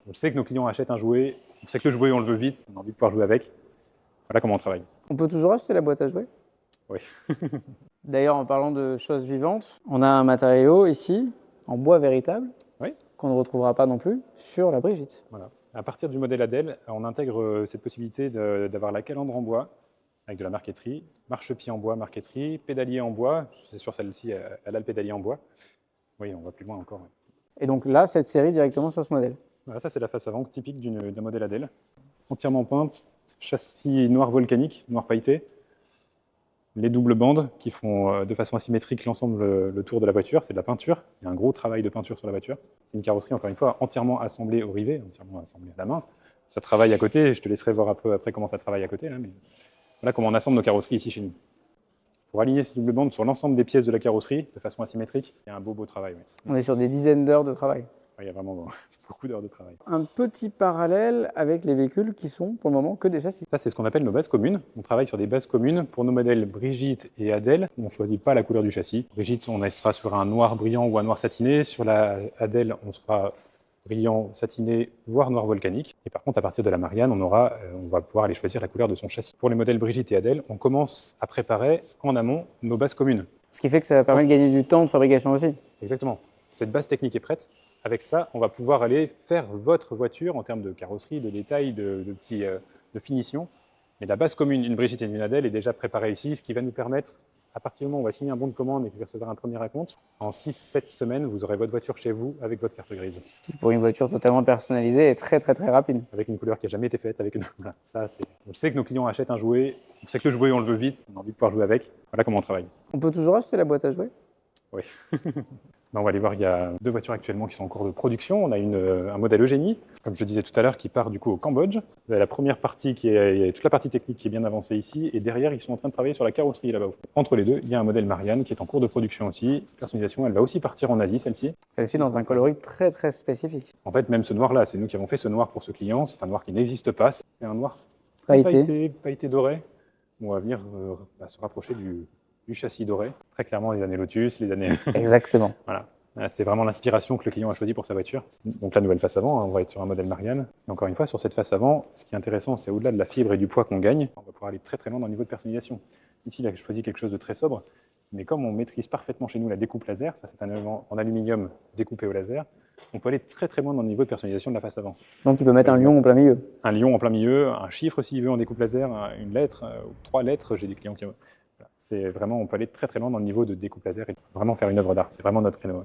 On sait que nos clients achètent un jouet, on sait que le jouet, on le veut vite, on a envie de pouvoir jouer avec. Voilà comment on travaille. On peut toujours acheter la boîte à jouets? Oui. D'ailleurs, en parlant de choses vivantes, on a un matériau ici, en bois véritable, Oui. qu'on ne retrouvera pas non plus sur la Brigitte. Voilà. À partir du modèle Adèle, on intègre cette possibilité d'avoir la calandre en bois, avec de la marqueterie, marchepied en bois, marqueterie, pédalier en bois. C'est sur celle-ci, elle a le pédalier en bois. Oui, on va plus loin encore. Oui. Et donc là, cette série directement sur ce modèle. Voilà, ça c'est la face avant typique d'un modèle Adèle. Entièrement peinte, châssis noir volcanique, noir pailleté. Les doubles bandes qui font de façon asymétrique l'ensemble, le tour de la voiture, c'est de la peinture. Il y a un gros travail de peinture sur la voiture. C'est une carrosserie, encore une fois, entièrement assemblée au rivet, entièrement assemblée à la main. Ça travaille à côté, je te laisserai voir un peu après comment ça travaille à côté. Là, mais voilà comment on assemble nos carrosseries ici chez nous. Pour aligner ces doubles bandes sur l'ensemble des pièces de la carrosserie, de façon asymétrique, il y a un beau travail. Oui. On est sur des dizaines d'heures de travail. Il y a vraiment beaucoup d'heures de travail. Un petit parallèle avec les véhicules qui sont pour le moment que des châssis. Ça, c'est ce qu'on appelle nos bases communes. On travaille sur des bases communes pour nos modèles Brigitte et Adèle. On ne choisit pas la couleur du châssis. Brigitte, on sera sur un noir brillant ou un noir satiné. Sur la Adèle, on sera brillant, satiné, voire noir volcanique. Et par contre, à partir de la Marianne, on va pouvoir aller choisir la couleur de son châssis. Pour les modèles Brigitte et Adèle, on commence à préparer en amont nos bases communes. Ce qui fait que ça va permettre de gagner du temps de fabrication aussi. Exactement. Cette base technique est prête. Avec ça, on va pouvoir aller faire votre voiture en termes de carrosserie, de détails, de finition. Mais la base commune, une Brigitte et une Adèle, est déjà préparée ici, ce qui va nous permettre, à partir du moment où on va signer un bon de commande et que vous recevrez un premier acompte, en 6-7 semaines, vous aurez votre voiture chez vous avec votre carte grise. Ce qui, pour une voiture totalement personnalisée, est très rapide. Avec une couleur qui n'a jamais été faite. Voilà, on sait que nos clients achètent un jouet, on sait que le jouet, on le veut vite, on a envie de pouvoir jouer avec. Voilà comment on travaille. On peut toujours acheter la boîte à jouets? Oui. On va aller voir, il y a 2 voitures actuellement qui sont en cours de production. On a un modèle Eugénie, comme je le disais tout à l'heure, qui part du coup au Cambodge. Vous avez la première partie, il y a toute la partie technique qui est bien avancée ici, et derrière, ils sont en train de travailler sur la carrosserie là-bas. Entre les deux, il y a un modèle Marianne qui est en cours de production aussi. Personnalisation, elle va aussi partir en Asie, celle-ci. Celle-ci dans un coloris très spécifique. En fait, même ce noir-là, c'est nous qui avons fait ce noir pour ce client. C'est un noir qui n'existe pas. C'est un noir pailleté doré. On va venir se rapprocher du châssis doré. Très clairement, les années Lotus, les années... Exactement. Voilà. C'est vraiment l'inspiration que le client a choisie pour sa voiture. Donc la nouvelle face avant, on va être sur un modèle Marianne. Et encore une fois, sur cette face avant, ce qui est intéressant, c'est au-delà de la fibre et du poids qu'on gagne, on va pouvoir aller très loin dans le niveau de personnalisation. Ici, il a choisi quelque chose de très sobre, mais comme on maîtrise parfaitement chez nous la découpe laser, ça c'est un élément en aluminium découpé au laser, on peut aller très loin dans le niveau de personnalisation de la face avant. Donc il peut mettre un lion en plein milieu. Un lion en plein milieu, un chiffre s'il veut en découpe laser, une lettre, 3 lettres, j'ai des clients qui... Voilà. C'est vraiment, on peut aller très loin dans le niveau de découpe laser et vraiment faire une œuvre d'art. C'est vraiment notre créneau.